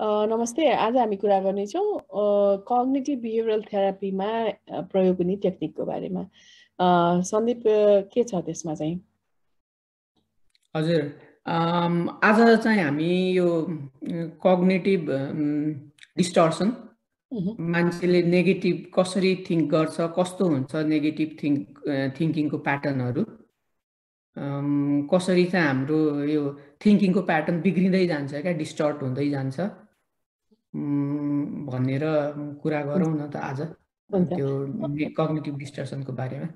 नमस्ते। आज हामी कुरा गर्नेछौँ कग्निटिभ बिहेभियरल थेरापीमा प्रयोग हुने टेक्निकको बारेमा। सन्दीप के छ त्यसमा चाहिँ? हजुर, आज चाहिँ हामी यो कग्निटिभ डिस्टर्सन, मान्छेले नेगेटिभ कसरी थिङ्क गर्छ, कस्तो हुन्छ नेगेटिभ थिङ्किङको प्याटर्नहरू, कसरी चाहिँ हाम्रो यो थिङ्किङको प्याटर्न बिग्रिँदै जान्छ क्या, डिस्टर्ट हुँदै जान्छ भनेर कुरा गरौँ न त आज त्यो कग्निटिभ डिस्टर्सनको बारेमा।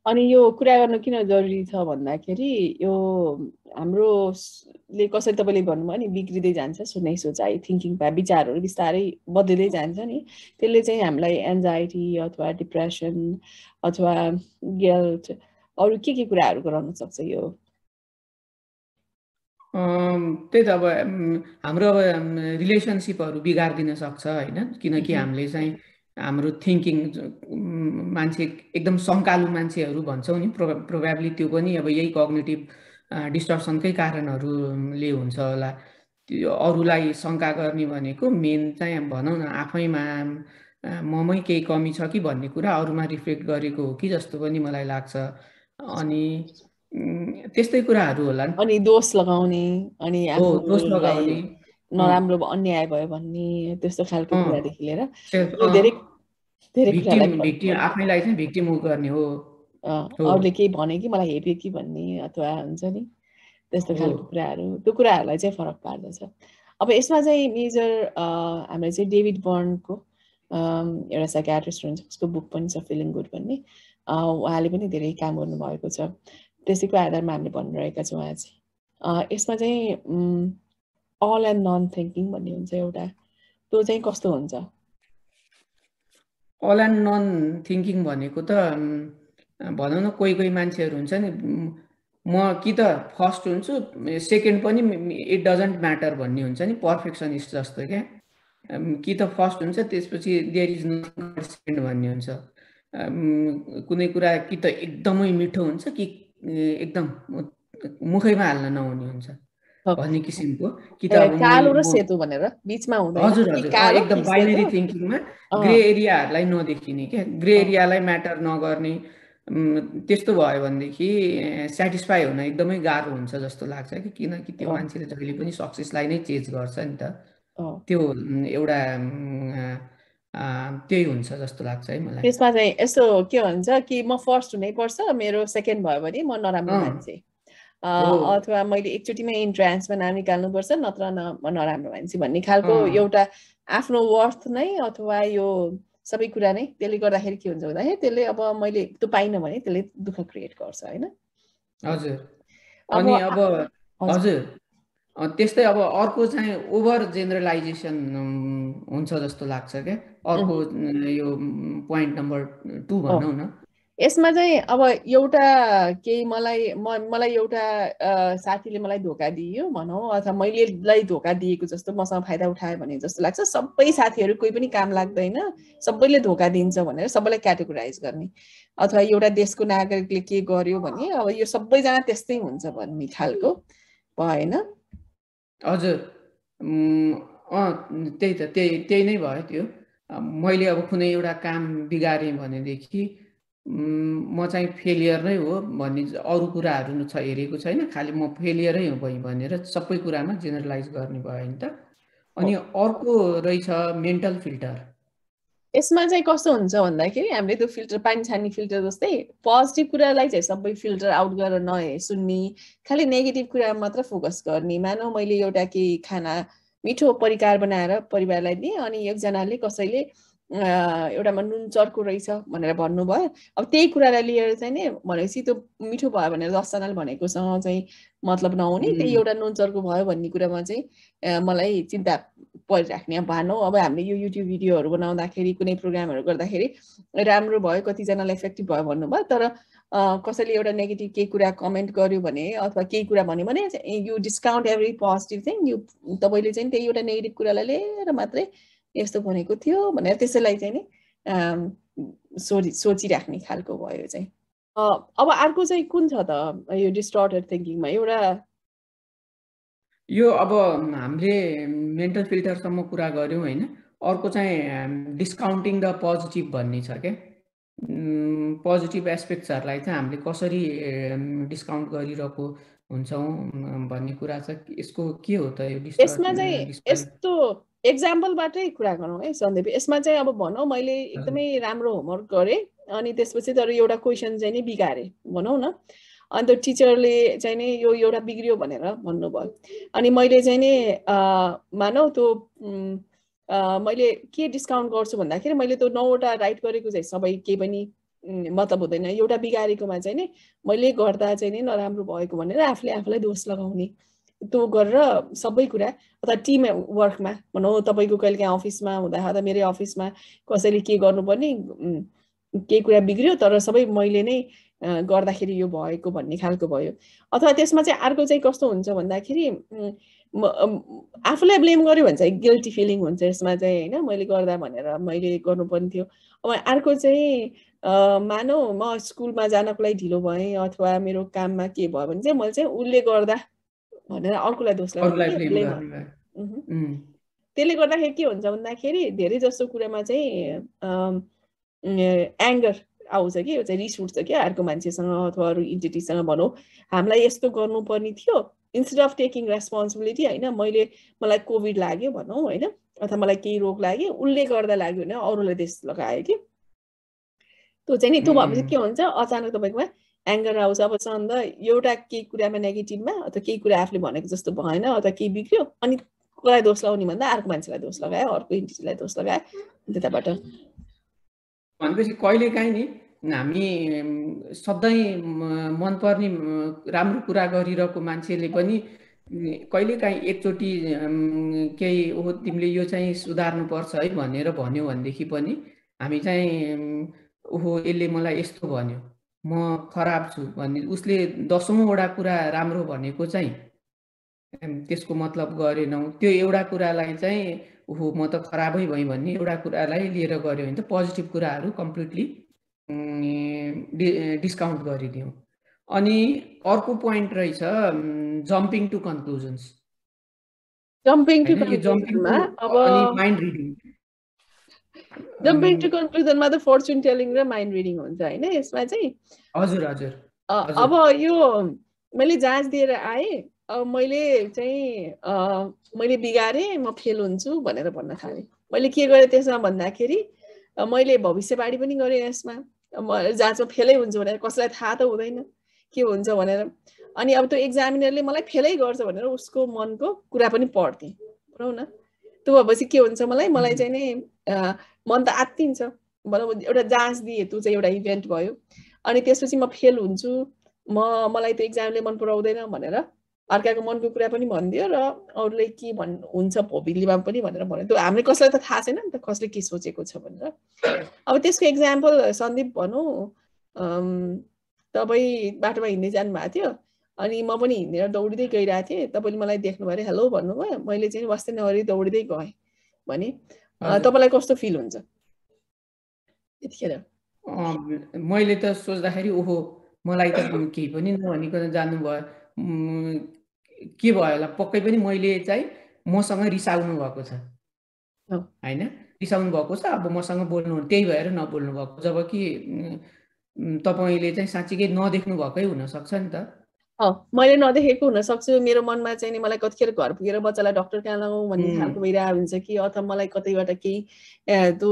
अनि यो कुरा गर्नु किन जरुरी छ भन्दाखेरि यो हाम्रोले कसरी तपाईँले भन्नुभयो नि बिग्रिँदै जान्छ सोचाइ थिङ्किङ विचारहरू बिस्तारै बदलिँदै जान्छ नि, त्यसले चाहिँ हामीलाई एन्जाइटी अथवा डिप्रेसन अथवा गिल्ट अरू के कुराहरू गराउन सक्छ यो? त्यही त अब हाम्रो अब रिलेसनसिपहरू बिगारिदिन सक्छ होइन, किनकि हामीले चाहिँ हाम्रो थिङ्किङ मान्छे एकदम शङ्कालु मान्छेहरू भन्छौँ नि, प्रोबेबली त्यो पनि अब यही कग्निटिभ डिस्टर्सनकै कारणहरूले हुन्छ होला। त्यो अरूलाई शङ्का गर्ने भनेको मेन चाहिँ भनौँ न आफैमा ममै केही कमी छ कि भन्ने कुरा अरूमा रिफ्लेक्ट गरेको हो कि जस्तो पनि मलाई लाग्छ। अनि त्यस्तै कुराहरू होला नि, अनि दोष लगाउने अनि दोष लगाउने, नराम्रो अन्याय भयो भन्ने त्यस्तो खालको कुरादेखि लिएर भिक्टिम आफैलाई चाहिँ भिक्टिम गर्ने हो, अरूले केही भने कि मलाई हेप्यो कि भन्ने अथवा हुन्छ नि त्यस्तो खालको कुराहरू, त्यो कुराहरूलाई चाहिँ फरक पार्दछ। अब यसमा चाहिँ मेजर हामीले चाहिँ डेभिड बर्नको एउटा साइकियाट्रिस्ट हुनुहुन्छ, उसको बुक पनि छ फिलिङ गुड भन्ने, उहाँले पनि धेरै काम गर्नुभएको छ। त्यसैको आधारमा हामीले भनिरहेका छौँ आज। यसमा चाहिँ अल एन्ड नन थिङ्किङ भन्ने हुन्छ एउटा, त्यो चाहिँ कस्तो हुन्छ? अल एन्ड नन थिङ्किङ भनेको त भनौँ न कोही मान्छेहरू हुन्छ नि, म कि त फर्स्ट हुन्छु सेकेन्ड पनि इट डजन्ट म्याटर भन्ने हुन्छ नि, पर्फेक्सनिस्ट जस्तो क्या, कि त फर्स्ट हुन्छ त्यसपछि देयर इज नथिङ सेकेन्ड भन्ने हुन्छ। कुनै कुरा कि त एकदमै मिठो हुन्छ कि एकदम मुखैमा हाल्न नहुने हुन्छ भन्ने किसिमको, कि त कालो र सेतो भनेर बिचमा हुँदैन। हजुर हजुर, एकदम बाइनरी थिङ्किङमा ग्रे एरियाहरूलाई नदेखिने क्या, ग्रे एरियालाई म्याटर नगर्ने, त्यस्तो भयो भनेदेखि सेटिस्फाई हुन एकदमै गाह्रो हुन्छ जस्तो लाग्छ कि, किनकि त्यो मान्छेले जहिले पनि सक्सेसलाई नै चेज गर्छ नि त, त्यो एउटा त्यही हुन्छ जस्तो लाग्छ है मलाई। त्यसमा चाहिँ यस्तो के भन्छ कि म फर्स्ट हुनै पर्छ, मेरो सेकेन्ड भयो भने म नराम्रो मान्छे, अथवा मैले एकचोटिमै इन्ट्रान्समा नाम निकाल्नुपर्छ नत्र म नराम्रो मान्छे भन्ने खालको एउटा आफ्नो वर्थ नै अथवा यो सबै कुरा नै त्यसले गर्दाखेरि के हुन्छ भन्दाखेरि त्यसले अब मैले त्यो पाइनँ भने त्यसले दुःख क्रिएट गर्छ होइन। हजुर, अनि अब हजुर त्यस्तै अब अर्को चाहिँ ओभर जेनरलाइजेसन हुन्छ जस्तो लाग्छ क्या, अर्को यो पोइन्ट नम्बर 2 भनौँ न। यसमा चाहिँ अब एउटा केही मलाई एउटा साथीले मलाई धोका दियो भनौँ, अथवा मैले धोका दिएको जस्तो मसँग फाइदा उठायो भने जस्तो लाग्छ, सबै साथीहरू कोही पनि काम लाग्दैन, सबैले धोका दिन्छ भनेर सबैलाई क्याटेगोराइज गर्ने, अथवा एउटा देशको नागरिकले के गर्यो भने अब यो सबैजना त्यस्तै हुन्छ भन्ने खालको भएन। हजुर, त्यही त त्यही नै भयो त्यो। मैले अब कुनै एउटा काम बिगारेँ भनेदेखि म चाहिँ फेलियर नै हो भन्ने अरू कुराहरू हेरेको छैन, खालि म फेलियरै हो भनेर सबै कुरामा जेनरलाइज गर्ने भयो नि त। अनि अर्को रहेछ मेन्टल फिल्टर। यसमा चाहिँ कस्तो हुन्छ भन्दाखेरि हामीले त्यो फिल्टर पानी छान्ने फिल्टर जस्तै पोजिटिभ कुरालाई चाहिँ सबै फिल्टर आउट गरेर नसुन्ने, खालि नेगेटिभ कुरामा मात्र फोकस गर्ने। मानौ मैले एउटा केही खाना मिठो परिकार बनाएर परिवारलाई दिएँ अनि एकजनाले कसैले एउटामा नुन चर्को रहेछ भनेर भन्नुभयो, अब त्यही कुरालाई लिएर चाहिँ नि भनेपछि त्यो मिठो भयो भनेर 10 जनाले भनेकोसँग चाहिँ मतलब नहुने, त्यही एउटा नुन चर्को भयो भन्ने कुरामा चाहिँ मलाई चिन्ता परिराख्ने। भनौँ अब हामीले यो युट्युब भिडियोहरू बनाउँदाखेरि कुनै प्रोग्रामहरू गर्दाखेरि राम्रो भयो, कतिजनालाई इफेक्टिभ भयो भन्नुभयो, तर कसैले एउटा नेगेटिभ केही कुरा कमेन्ट गर्यो भने अथवा केही कुरा भन्यो भने you discount every positive thing, यो तपाईँले चाहिँ त्यही एउटा नेगेटिभ कुरालाई लिएर मात्रै यस्तो भनेको थियो भनेर त्यसैलाई चाहिँ नि सोचिराख्ने खालको भयो चाहिँ। अब अर्को चाहिँ कुन छ त यो डिस्टर्टेड थिङ्किङमा? एउटा यो अब हामीले मेन्टल फिल्टरसम्म कुरा गऱ्यौँ होइन, अर्को चाहिँ डिस्काउन्टिङ द पोजिटिभ भन्ने छ क्या। पोजिटिभ एस्पेक्ट्सहरूलाई चाहिँ हामीले कसरी डिस्काउन्ट गरिरहेको हुन्छौँ भन्ने कुरा छ। यसको के हो त यो यसमा चाहिँ यस्तो एक्जाम्पलबाटै कुरा गरौँ है सन्दीप। यसमा चाहिँ अब भनौँ मैले एकदमै राम्रो होमवर्क गरेँ अनि त्यसपछि तर एउटा क्वेसन चाहिँ नि बिगारेँ भनौँ न, अन्त टिचरले चाहिँ नि यो एउटा बिग्रियो भनेर भन्नुभयो। अनि मैले चाहिँ नि मानौ त्यो मैले के डिस्काउन्ट गर्छु भन्दाखेरि मैले त्यो 9वटा राइट गरेको चाहिँ सबै केही पनि मतलब हुँदैन। एउटा बिगारेकोमा चाहिँ नि मैले गर्दा चाहिँ नि नराम्रो भएको भनेर आफूले आफूलाई दोष लगाउने, त्यो गरेर सबै कुरा अथवा टिम वर्कमा भनौँ तपाईँको कहिले काहीँ अफिसमा हुँदा अथवा मेरै अफिसमा कसैले के गर्नुपर्ने केही कुरा बिग्रियो तर सबै मैले नै गर्दाखेरि यो भएको भन्ने खालको भयो। अथवा त्यसमा चाहिँ अर्को चाहिँ कस्तो हुन्छ भन्दाखेरि आफूलाई ब्लेम गर्यो भने चाहिँ गिल्टी फिलिङ हुन्छ यसमा चाहिँ होइन, मैले गर्दा भनेर मैले गर्नुपर्ने थियो। अब अर्को चाहिँ मानौ म स्कुलमा जानको लागि ढिलो भएँ अथवा मेरो काममा के भयो भने चाहिँ मैले चाहिँ उसले गर्दा भनेर अर्कोलाई दोष लगाउने, ब्लेम। त्यसले गर्दाखेरि के हुन्छ भन्दाखेरि धेरै जस्तो कुरामा चाहिँ एङ्गर आउँछ कि, यो चाहिँ रिस उठ्छ क्या अर्को मान्छेसँग अथवा अरू इन्टिटीसँग भनौँ हामीलाई यस्तो गर्नुपर्ने थियो इन्स्टेड अफ टेकिङ रेस्पोन्सिबिलिटी होइन। मलाई कोभिड लाग्यो भनौँ होइन अथवा मलाई केही रोग लाग्यो उसले गर्दा लाग्यो भने अरूलाई दोष लगायो कि, त्यो चाहिँ नि त्यो भएपछि के हुन्छ अचानक तपाईँकोमा एङ्गर आउँछ। अब सन्द एउटा केही कुरामा नेगेटिभमा अथवा केही कुरा आफूले भनेको जस्तो भएन अथवा केही बिग्रियो अनि कसलाई दोष लगाउने भन्दा अर्को मान्छेलाई दोष लगायो, अर्को इन्टिटीलाई दोष लगायो, त्यताबाट भनेपछि कहिलेकाहीँ नि हामी सधैँ मनपर्ने राम्रो कुरा गरिरहेको मान्छेले पनि कहिलेकाहीँ एकचोटि केही ओहो तिमीले यो चाहिँ सुधार्नुपर्छ है भनेर भन्यो भनेदेखि पनि हामी चाहिँ ओहो यसले मलाई यस्तो भन्यो म खराब छु भन्ने उसले 10औँवटा कुरा राम्रो भनेको चाहिँ त्यसको मतलब गरेनौँ। त्यो एउटा कुरालाई चाहिँ ओहो म त खराबै भएँ भन्ने एउटा कुरालाई लिएर गऱ्यो भने त पोजिटिभ कुराहरू कम्प्लिटली डिस्काउन्ट गरिदियौँ। अनि अर्को पोइन्ट रहेछ jumping to conclusions. Jumping to कन्क्लुजनमा अब माइन्ड रिडिङ, जम्पिङ टु कन्क्लुजनमा त फर्चुन टेलिङ र माइन्ड रिडिङ हुन्छ होइन यसमा चाहिँ। हजुर हजुर। अब यो मैले जाँच दिएर आएँ, मैले चाहिँ मैले बिगारेँ म फेल हुन्छु भनेर भन्न थालेँ। मैले के गरेँ त्यसमा भन्दाखेरि मैले भविष्यवाणी पनि गरेँ यसमा, जाँचमा फेलै हुन्छ भनेर कसैलाई थाहा त हुँदैन के हुन्छ भनेर। अनि अब त्यो एक्जामिनरले मलाई फेलै गर्छ भनेर उसको मनको कुरा पनि पढ्थेँ भनौँ न। त्यो भएपछि के हुन्छ मलाई चाहिँ नि मन त आत्तिन्छ भनौँ एउटा जाँच दिएँ, त्यो चाहिँ एउटा इभेन्ट भयो अनि त्यसपछि म फेल हुन्छु मलाई त्यो एक्जामले मन पराउँदैन भनेर अर्काको मनको कुरा पनि भनिदियो र अरूले के हुन्छ भोलिमा पनि भनेर भन्यो। त्यो हामीले कसैलाई त थाहा छैन नि त कसले के सोचेको छ भनेर। अब त्यसको एक्जाम्पल सन्दीप भनौँ तपाईँ बाटोमा हिँड्दै जानुभएको थियो अनि म पनि हिँडेर दौडिँदै गइरहेको थिएँ, तपाईँले मलाई देख्नुभयो अरे हेलो भन्नुभयो, मैले चाहिँ वास्तै नगरी दौडिँदै गएँ भने तपाईँलाई कस्तो फिल हुन्छ त्यतिखेर? मैले त सोच्दाखेरि ओहो मलाई त केही पनि नभनिकन जानुभयो, के भयो होला पक्कै पनि मैले चाहिँ मसँग रिसाउनु भएको छ होइन, रिसाउनु भएको छ अब मसँग बोल्नु त्यही भएर नबोल्नु भएको, जबकि तपाईँले चाहिँ साँच्चीकै नदेख्नु भएकै हुनसक्छ नि त। मैले नदेखेको हुनसक्छु, मेरो मनमा चाहिँ नि मलाई कतिखेर घर पुगेर बच्चालाई डक्टर कहाँ लगाउँ भन्ने खालको भइरहेको हुन्छ कि अथवा मलाई कतैबाट केही त्यो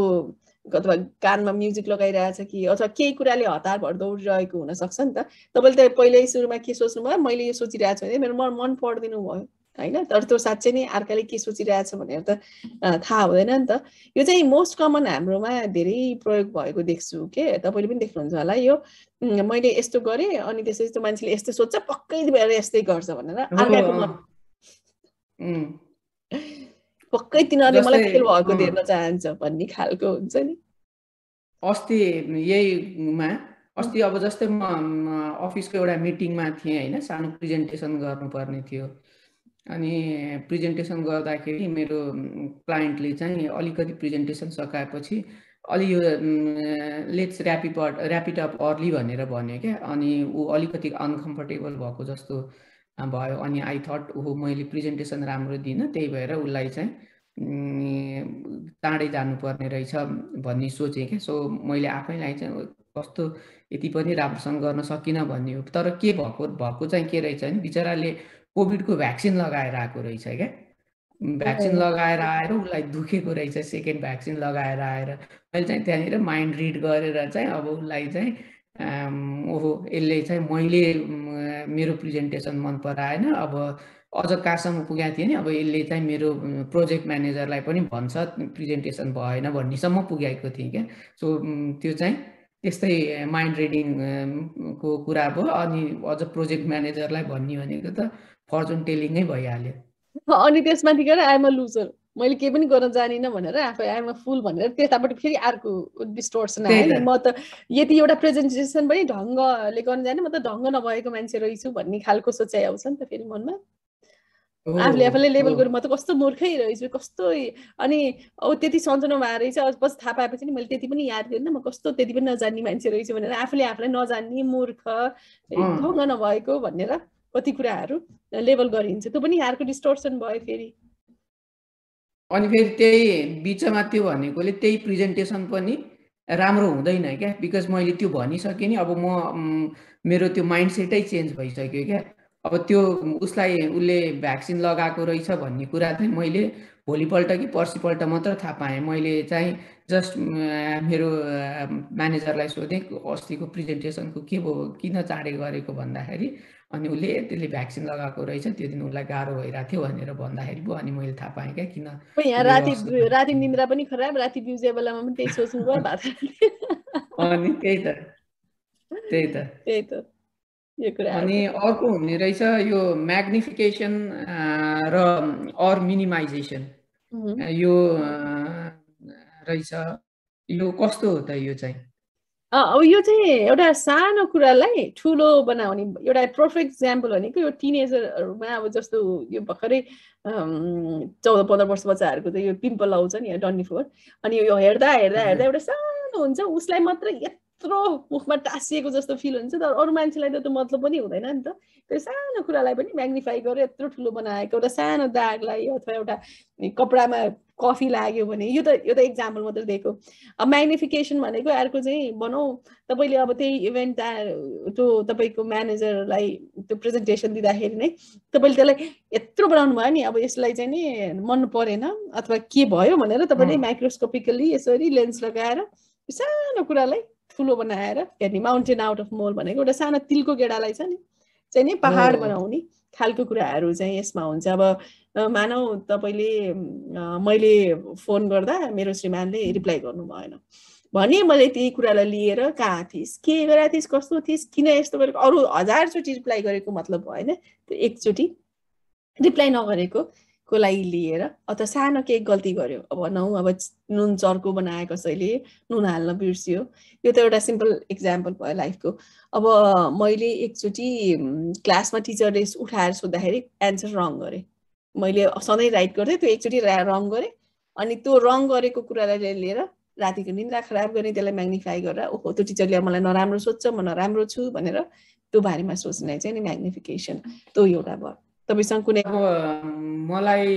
अथवा कानमा म्युजिक लगाइरहेछ कि अथवा केही कुराले हतार भएर दौडिरहेको हुनसक्छ नि त। तपाईँले त पहिल्यै सुरुमा के सोच्नुभयो मैले यो सोचिरहेको छु भने मेरो मन पढिदिनु भयो होइन, तर त्यो साँच्चै नै अर्काले के सोचिरहेछ भनेर त थाहा हुँदैन नि त। यो चाहिँ मोस्ट कमन हाम्रोमा धेरै प्रयोग भएको देख्छु के, तपाईँले पनि देख्नुहुन्छ होला। यो मैले यस्तो गरेँ अनि त्यसपछि त्यो मान्छेले यस्तो सोध्छ पक्कै भएर यस्तै गर्छ भनेर अर्काको मन पक्कै तिनीहरूले मलाई फेल भएको देख्न चाहन्छ भन्ने खालको हुन्छ नि। अस्ति यहीमा अस्ति अब जस्तै म अफिसको एउटा मिटिङमा थिएँ होइन, सानो प्रेजेन्टेसन गर्नुपर्ने थियो अनि प्रेजेन्टेसन गर्दाखेरि मेरो क्लाइन्टले चाहिँ अलिकति प्रेजेन्टेसन सकाएपछि अलि yo let's rapid up early भनेर भन्यो क्या, अनि ऊ अलिकति अनकम्फर्टेबल भएको जस्तो भयो। अनि आई थट ओहो मैले प्रेजेन्टेसन राम्रो दिइनँ, त्यही भएर उसलाई चाहिँ चाँडै जानुपर्ने रहेछ भन्ने सोचेँ क्या। सो मैले आफैलाई चाहिँ कस्तो यति पनि राम्रोसँग गर्न सकिनँ भन्ने हो। तर के भएको चाहिँ के रहेछ भने बिचराले कोभिडको भ्याक्सिन लगाएर आएको रहेछ क्या। भ्याक्सिन लगाएर आएर उसलाई दुखेको रहेछ, सेकेन्ड भ्याक्सिन लगाएर आएर। मैले चाहिँ त्यहाँनिर माइन्ड रिड गरेर चाहिँ अब उसलाई चाहिँ ओहो यसले चाहिँ मैले मेरो प्रेजेन्टेसन मन पराएन, अब अझ कहाँसम्म पुगेको थिएँ नि, अब यसले चाहिँ मेरो प्रोजेक्ट म्यानेजरलाई पनि भन्छ प्रेजेन्टेसन भएन भन्नेसम्म पुगेको थिएँ क्या। सो त्यो चाहिँ त्यस्तै माइन्ड रिडिङको कुरा भयो। अनि अझ प्रोजेक्ट म्यानेजरलाई भन्ने भनेको त फर्चुन टेलिङै भइहाल्यो। अनि त्यसमाथि गएर आइएम अ लुजर, मैले केही पनि गर्न जानिनँ भनेर आफै आइएम अ फुल भनेर त्यतापट्टि फेरि अर्को डिस्टोर्सन आयो नि। म त यति एउटा प्रेजेन्टेसन पनि ढङ्गले गर्न जाने, म त ढङ्ग नभएको मान्छे रहेछु भन्ने खालको सोचाइ आउँछ नि त फेरि मनमा। आफूले आफूलाई लेबल गर्नु, म त कस्तो मूर्खै रहेछु, कस्तो। अनि अब त्यति सन्चो भएर रहेछ, पछि थाहा पाएपछि नि मैले त्यति पनि याद गरिनँ, म कस्तो त्यति पनि नजान्ने मान्छे रहेछु भनेर आफूले आफूलाई नजान्ने मूर्ख ढङ्ग नभएको भनेर कति कुराहरू लेबल गरिन्छ। त्यो पनि अर्को डिस्टोर्सन भयो फेरि। अनि फेरि त्यही बिचमा त्यो भनेकोले त्यही प्रेजेन्टेसन पनि राम्रो हुँदैन क्या। बिकज मैले त्यो भनिसकेँ नि, अब मेरो त्यो माइन्डसेटै चेन्ज भइसक्यो क्या। अब त्यो उसले भ्याक्सिन लगाएको रहेछ भन्ने कुरा चाहिँ मैले भोलिपल्ट कि पर्सिपल्ट मात्र थाहा पाएँ। मैले चाहिँ जस्ट मेरो म्यानेजरलाई सोधेँ अस्तिको प्रेजेन्टेसनको के भयो, किन चाँडै गरेको भन्दाखेरि अनि उसले त्यसले भ्याक्सिन लगाएको रहेछ, त्यो दिन उसलाई गाह्रो भइरहेको थियो भनेर भन्दाखेरि भयो। अनि मैले थाहा पाएँ क्या किन यहाँ राति निन्द्रा पनि खराब, राति बिउजे बेलामा पनि त्यही सोच्नु भयो भात। अनि त्यही त यो कुरा। अनि अर्को हुने रहेछ यो म्याग्निफिकेसन र अर मिनिमाइजेसन, यो रहेछ। यो कस्तो हो त यो चाहिँ? अब यो चाहिँ एउटा सानो कुरालाई ठुलो बनाउने एउटा पर्फेक्ट इक्जाम्पल भनेको यो टिनेजरहरूमा, अब जस्तो यो भर्खरै 14-15 वर्ष बच्चाहरूको त यो पिम्पल आउँछ नि, डन्डिफोर। अनि यो हेर्दा हेर्दा हेर्दा एउटा सानो हुन्छ, उसलाई मात्र यत्रो मुखमा टाँसिएको जस्तो फिल हुन्छ, तर अरू मान्छेलाई त त्यो मतलब पनि हुँदैन नि त। त्यो सानो कुरालाई पनि म्याग्निफाई गरेर यत्रो ठुलो बनाएको, एउटा सानो दागलाई अथवा एउटा कपडामा कफी लाग्यो भने, यो त इक्जाम्पल मात्र दिएको। अब म्याग्निफिकेसन भनेको अर्को चाहिँ भनौँ तपाईँले अब त्यही इभेन्ट त्यो तपाईँको म्यानेजरलाई त्यो प्रेजेन्टेसन दिँदाखेरि नै तपाईँले त्यसलाई यत्रो बनाउनु भयो नि, अब यसलाई चाहिँ नि मन परेन अथवा के भयो भनेर तपाईँले माइक्रोस्कोपिकली यसरी लेन्स लगाएर सानो कुरालाई ठुलो बनाएर हेर्ने। माउन्टेन आउट अफ मोल भनेको एउटा सानो तिलको गेडालाई चाहिँ नि पहाड बनाउने खालको कुराहरू चाहिँ यसमा हुन्छ। अब मानौ तपाईँले मैले फोन गर्दा मेरो श्रीमानले रिप्लाई गर्नु भएन भने मैले त्यही कुरालाई लिएर कहाँ थिइस्, के गरेका थिइस्, कस्तो थिइस्, किन यस्तो गरेको, अरू 1000चोटि रिप्लाई गरेको मतलब भएन, त्यो एकचोटि रिप्लाई नगरेको को लागि लिएर। अथवा सानो केही गल्ती गर्यो, अब भनौँ अब नुन चर्को बनायो कसैले, नुन हाल्न बिर्सियो, यो त एउटा सिम्पल इक्जाम्पल भयो लाइफको। अब मैले एकचोटि क्लासमा टिचरले उठाएर सोद्धाखेरि एन्सर रङ गरेँ, मैले सधैँ राइट गर्थेँ, त्यो एकचोटि रङ गरेँ। अनि त्यो रङ गरेको कुरालाई लिएर रातिको निन्द्रा खराब गर्ने, त्यसलाई म्याग्निफाई गरेर ओहो त्यो टिचरले मलाई नराम्रो सोध्छ, म नराम्रो छु भनेर त्यो बारेमा सोच्ने चाहिँ नि म्याग्निफिकेसन। त्यो एउटा भयो। तपाईँसँग कुनै अब मलाई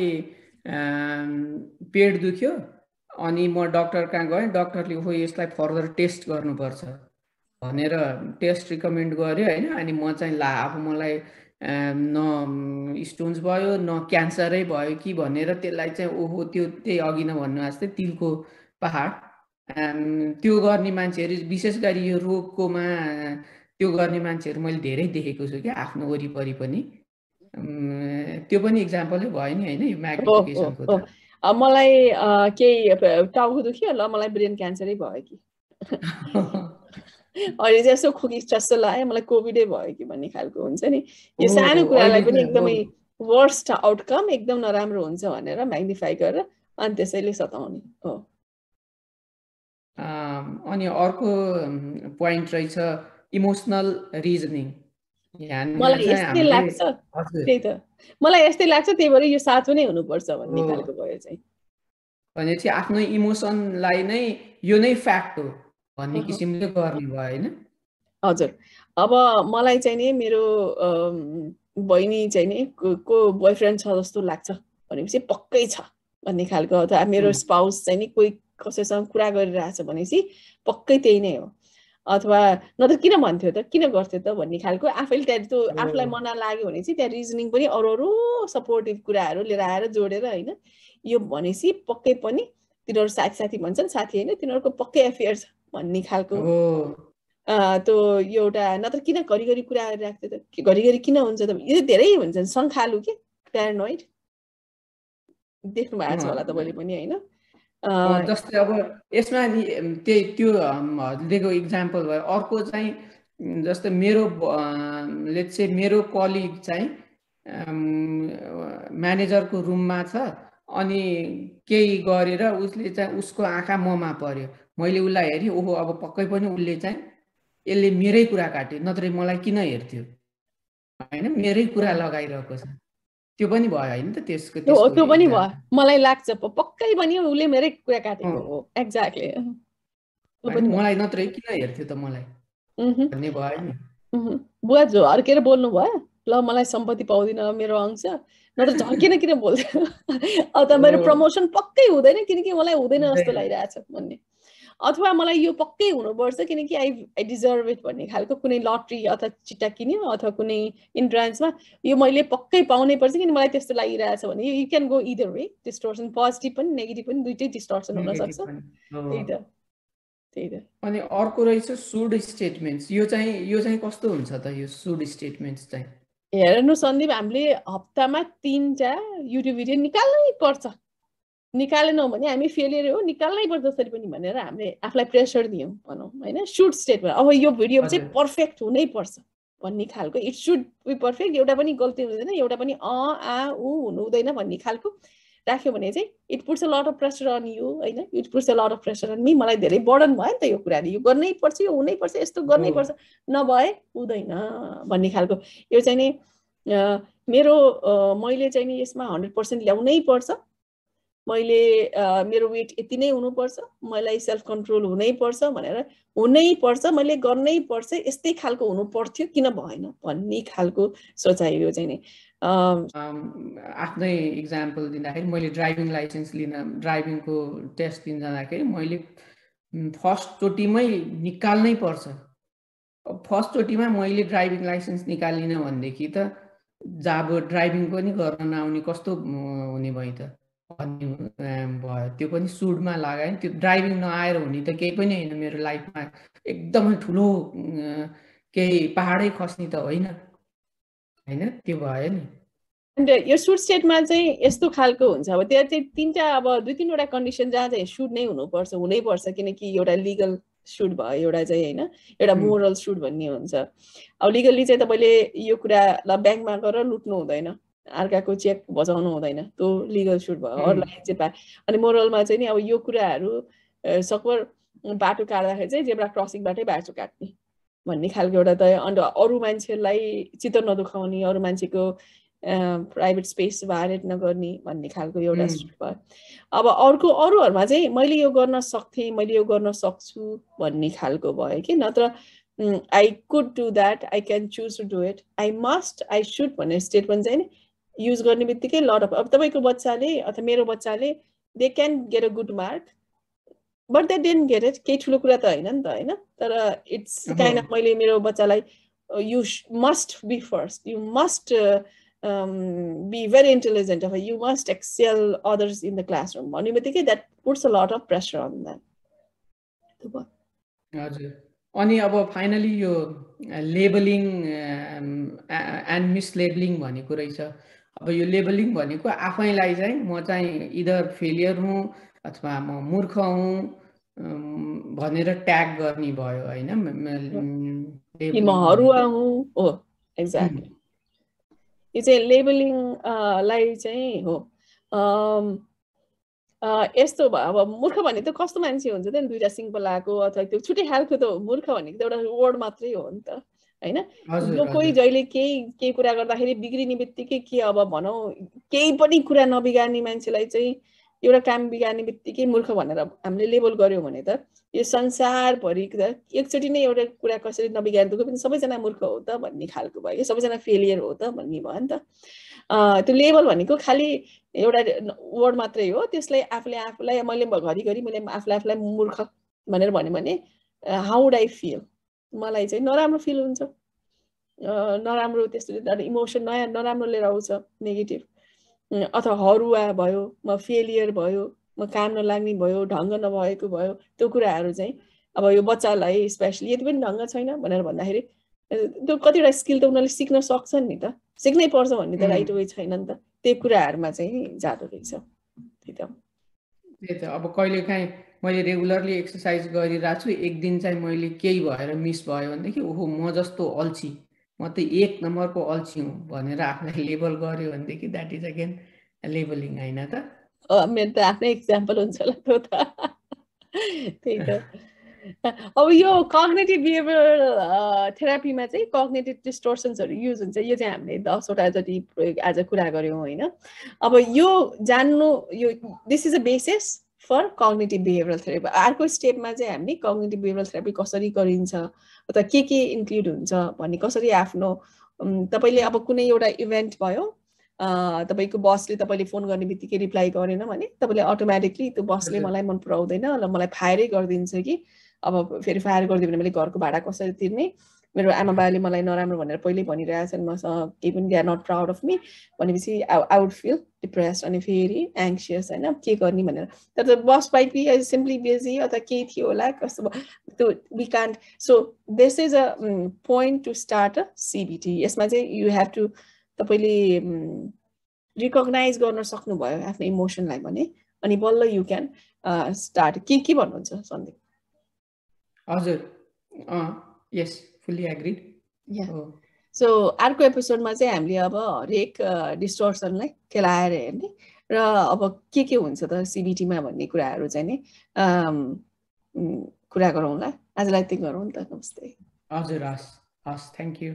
पेट दुख्यो अनि म डक्टर कहाँ गएँ, डक्टरले हो यसलाई फर्दर टेस्ट गर्नुपर्छ भनेर टेस्ट रिकमेन्ड गर्यो होइन। अनि म चाहिँ ला अब मलाई न स्टोन्स भयो न क्यान्सरै भयो कि भनेर त्यसलाई चाहिँ ओहो त्यो त्यही अघि नै भन्नु जस्तै तिलको पहाड त्यो गर्ने मान्छेहरू, विशेष गरी यो रोगकोमा त्यो गर्ने मान्छेहरू मैले धेरै देखेको छु क्या आफ्नो वरिपरि पनि। त्यो पनि इक्जाम्पलै भयो नि होइन, यो म्याग्निफिकेसनको त। मलाई केही टाउको दुख्यो ल, मलाई ब्रेन क्यान्सरै भयो कि अहिले चाहिँ यसो खोकी जस्तो लाग्यो मलाई कोभिडै भयो कि भन्ने खालको हुन्छ नि। यो सानो कुरालाई पनि एकदमै वर्स्ट आउटकम, एकदम नराम्रो हुन्छ भनेर म्याग्निफाई गरेर अनि त्यसैले सताउने हो। अनि अर्को पोइन्ट रहेछ इमोसनल रिजनिङ। मलाई यस्तै लाग्छ, त्यही त मलाई यस्तै लाग्छ, त्यही भएर यो साँचो नै हुनुपर्छ भन्ने खालको भयो चाहिँ। भनेपछि आफ्नो इमोसनलाई नै यो नै फ्याक्ट हो भन्ने किसिमले गर्ने भयो होइन। हजुर। अब मलाई चाहिँ नि मेरो बहिनी चाहिँ नि को बोयफ्रेन्ड छ जस्तो लाग्छ भनेपछि पक्कै छ भन्ने खालको, अथवा मेरो स्पाउस चाहिँ नि कोही कसैसँग कुरा गरिरहेछ भनेपछि पक्कै त्यही नै हो, अथवा नत्र किन भन्थ्यो त, किन गर्थ्यो त भन्ने खालको आफैले त्यहाँ त्यो आफूलाई मनमा लाग्यो भने चाहिँ त्यहाँ रिजनिङ पनि अरू सपोर्टिभ कुराहरू लिएर आएर जोडेर होइन यो भनेपछि पक्कै पनि तिनीहरू साथी भन्छन्, साथी होइन तिनीहरूको पक्कै एफेयर छ भन्ने खालको त्यो एउटा, नत्र किन घरिघरि कुरा गरिराख्थ्यो त, घरिघरि किन हुन्छ त, यो धेरै हुन्छन् शङ्खालु के प्यारानोइड, देख्नु भएको छ होला तपाईँले पनि होइन। जस्तै अब यसमा त्यही त्यो दिएको इक्जाम्पल भयो। अर्को चाहिँ जस्तै मेरो लेट्स से मेरो कलिग चाहिँ म्यानेजरको रुममा छ अनि केही गरेर उसले चाहिँ उसको आँखा ममा पर्यो, मैले उसलाई हेरेँ, ओहो अब पक्कै पनि उसले चाहिँ यसले मेरै कुरा काट्यो, नत्र मलाई किन हेर्थ्यो होइन, मेरै कुरा लगाइरहेको छ, त्यो पनि भयो होइन त त्यसको, त्यो पनि भयो, मलाई लाग्छ पक्कै पनि उसले मेरै कुरा काटेको हो, एक्ज्याक्टली, मलाई नत्र किन हेर्थ्यो त मलाई भन्ने भयो नि। बुवा झर्केर बोल्नु भयो, ल मलाई सम्पत्ति पाउँदिन मेरो अंश, नत्र झर्केन किन बोल्थ्यो, अब त मेरो प्रमोसन पक्कै हुँदैन किनकि मलाई हुँदैन जस्तो लागिरहेछ भन्ने, अथवा मलाई यो पक्कै हुनुपर्छ किनकि आई डिजर्भ इट भन्ने खालको कुनै लटरी अथवा चिट्टा किन्यो अथवा कुनै इन्ट्रान्समा यो मैले पक्कै पाउनै पर्छ किन मलाई त्यस्तो लागिरहेछ भने you can go either way, distortion positive पनि नेगेटिभ पनि दुइटै डिस्टोर्सन हुन सक्छ। त्यही त। अनि अर्को रहेछ सुड स्टेटमेन्ट्स, यो चाहिँ कस्तो हुन्छ त यो सुड स्टेटमेन्ट्स चाहिँ? हेर्नु सन्दीप, हामीले हप्तामा 3टा युट्युब भिडियो निकाल्नै पर्छ, निकालेनौँ भने हामी फेलियर हो, निकाल्नै पर्छ जसरी पनि भनेर हामीले आफूलाई प्रेसर दियौँ भनौँ होइन। सुड स्टेटमेन्ट, अब यो भिडियो चाहिँ पर्फेक्ट हुनै पर्छ भन्ने खालको, इट सुड बी पर्फेक्ट, एउटा पनि गल्ती हुँदैन, एउटा पनि ऊ हुनु हुँदैन भन्ने खालको राख्यो भने चाहिँ it puts a lot of pressure on you होइन, it puts a lot of pressure on me, मलाई धेरै बर्डन भयो नि त यो कुराले, यो गर्नै पर्छ, यो हुनै पर्छ, यस्तो गर्नै पर्छ, नभए हुँदैन भन्ने खालको। यो चाहिँ नि मेरो मैले चाहिँ नि यसमा 100% ल्याउनै पर्छ, मैले मेरो वेट यति नै हुनुपर्छ, मलाई सेल्फ कन्ट्रोल हुनै पर्छ भनेर हुनै पर्छ, मैले गर्नै पर्छ, यस्तै खालको हुनु पर्थ्यो किन भएन भन्ने खालको सोचाइ। यो चाहिँ नि आफ्नै इक्जाम्पल दिँदाखेरि मैले ड्राइभिङ लाइसेन्स लिन, ड्राइभिङको टेस्ट दिन जाँदाखेरि मैले फर्स्टचोटिमै निकाल्नै पर्छ, फर्स्ट चोटीमा मैले ड्राइभिङ लाइसेन्स निकालिनँ भनेदेखि त जब ड्राइभिङ पनि गर्न नआउने कस्तो हुने भयो त भन्ने भयो। त्यो पनि सुडमा लगाएँ। त्यो ड्राइभिङ नआएर हुने त केही पनि होइन, मेरो लाइफमा एकदमै ठुलो केही पहाडै खस्ने त होइन, त्यो भयो नि। अन्त यो सुड स्टेटमा चाहिँ यस्तो खालको हुन्छ, अब त्यहाँ चाहिँ 3टा अब 2-3वटा कन्डिसन जहाँ चाहिँ सुड नै हुनुपर्छ, हुनै पर्छ किनकि एउटा लिगल सुड भयो, एउटा चाहिँ होइन एउटा मोरल सुड भन्ने हुन्छ। अब लिगल्ली चाहिँ तपाईँले यो कुरा ल ब्याङ्कमा गएर लुट्नु हुँदैन, अर्काको चेक बचाउनु हुँदैन, त्यो लिगल सुड भयो, अरूलाई चाहिँ पाए। अनि मोरलमा चाहिँ नि अब यो कुराहरू सकभर बाटो काट्दाखेरि चाहिँ जेब्रा क्रसिङबाटै बाटो काट्ने भन्ने खालको एउटा त, अन्त अरू मान्छेलाई चित्त नदुखाउने, अरू मान्छेको प्राइभेट स्पेस भायोलेट नगर्ने भन्ने खालको एउटा सुट भयो। अब अर्को अरूहरूमा चाहिँ मैले यो गर्न सक्थेँ, मैले यो गर्न सक्छु भन्ने खालको भयो कि, नत्र I could do that, I can choose to do it, I must, I should भन्ने स्टेटमेन्ट चाहिँ नि युज गर्ने बित्तिकै लट अफ, अब तपाईँको बच्चाले अथवा मेरो बच्चाले they can get a good mark but they didn't get it, केही ठुलो कुरा त होइन नि त होइन, तर इट्स काइन्ड अफ मैले मेरो बच्चालाई you must be first, you must be very intelligent, or you must excel others in the classroom. That puts a lot of pressure on them. अनि अब फाइनली यो लेबलिङ एन्ड मिसलेबलिङ भनेको रहेछ। अब यो लेबलिङ भनेको आफैलाई चाहिँ म चाहिँ इदर फेलियर हुँ अथवा म मूर्ख हुँ भनेर ट्याग गर्ने भयो होइन, म हरुवा हुँ हो, एक्ज्याक्टली। यो चाहिँ लेबलिङ लाई चाहिँ हो यस्तो भयो। अब मूर्ख भन्ने त कस्तो मान्छे हुन्छ त नि, 2टा सिङ पलाएको अथवा त्यो छुट्टै खालको त मूर्ख भनेको त एउटा वर्ड मात्रै हो नि त होइन। जो कोही जहिले केही कुरा गर्दाखेरि बिग्रिने बित्तिकै के अब भनौँ केही पनि कुरा नबिगार्ने मान्छेलाई चाहिँ एउटा काम बिगार्ने बित्तिकै मूर्ख भनेर हामीले लेबल गर्यौँ भने त यो संसारभरि एकचोटि नै एउटा कुरा कसरी नबिगारिदिएको पनि सबैजना मूर्ख हो त भन्ने खालको भयो, सबैजना फेलियर हो त भन्ने भयो नि त। त्यो लेबल भनेको खालि एउटा वर्ड मात्रै हो, त्यसलाई आफूलाई मैले घरिघरि मैले आफूलाई मूर्ख भनेर भन्यो भने हाउ वुड आई फिल, मलाई चाहिँ नराम्रो फिल हुन्छ, नराम्रो त्यसरी इमोसन नराम्रो लिएर आउँछ नेगेटिभ, अथवा हरुवा भयो, म फेलियर भयो, म काम नलाग्ने भयो, ढङ्ग नभएको भयो, त्यो कुराहरू चाहिँ अब यो बच्चालाई स्पेसली यति पनि ढङ्ग छैन भनेर भन्दाखेरि त्यो कतिवटा स्किल त उनीहरूले सिक्न सक्छन् नि त, सिक्नै पर्छ भन्ने त राइट वे छैन नि त, त्यो कुराहरूमा चाहिँ जाँदो रहेछ। त्यही त अब कहिलेकाहीँ मैले रेगुलरली एक्सर्साइज गरिरहेको छु, एक दिन चाहिँ मैले केही भएर मिस भयो भनेदेखि ओहो म जस्तो अल्छी, म त 1 नम्बरको अल्छी हुँ भनेर आफूलाई लेबल गर्यो भनेदेखि द्याट इज अगेन लेबलिङ होइन त। मेरो त आफ्नै एक्जाम्पल हुन्छ होला त्यो त। त्यही त अब यो कग्नेटिभ बिहेभियरल थेरापीमा चाहिँ कग्नेटिभ डिस्टोर्सन्सहरू युज हुन्छ, यो चाहिँ हामीले 10वटा जति आज कुरा गऱ्यौँ होइन। अब यो जान्नु, यो this is a basis for cognitive behavioural therapy. अर्को स्टेपमा चाहिँ हामीले कग्नेटिभ बिहेभियरल थेरापी कसरी गरिन्छ अथवा के इन्क्लुड हुन्छ भन्ने, कसरी आफ्नो तपाईँले अब कुनै एउटा इभेन्ट भयो, तपाईँको बसले तपाईँले फोन गर्ने बित्तिकै रिप्लाई गरेन भने तपाईँले अटोमेटिकली त्यो बसले मलाई मन पराउँदैन र मलाई फायरै गरिदिन्छ कि अब फेरि फायर गरिदियो भने मैले घरको भाडा कसरी तिर्ने, मेरो आमा बाबाले मलाई नराम्रो भनेर पहिल्यै भनिरहेछन्, मसँग केही पनि they are not proud of me भनेपछि आई वुड फिल डिप्रेस्ड अनि फेरि एङ्सियस होइन, के गर्ने भनेर। तर बस बाइक सिम्पली बिजी अथवा केही थियो होला कस्तो त्यो we can't. So this is a point to start a CBT. यसमा चाहिँ यु हेभ टु तपाईँले रिकग्नाइज गर्न सक्नुभयो आफ्नो इमोसनलाई भने अनि बल्ल यु क्यान स्टार्ट। के भन्नुहुन्छ सन्दीप? हजुर, यस, फुल्ली एग्री। सो अर्को एपिसोडमा चाहिँ हामीले अब हरेक डिस्टोर्सनलाई खेलाएर हेर्ने र अब के हुन्छ त सिबिटीमा भन्ने कुराहरू चाहिँ नि कुरा गरौँला। आजलाई त्यही गरौँ नि त। नमस्ते। हजुर, हस्, थ्याङ्क यू।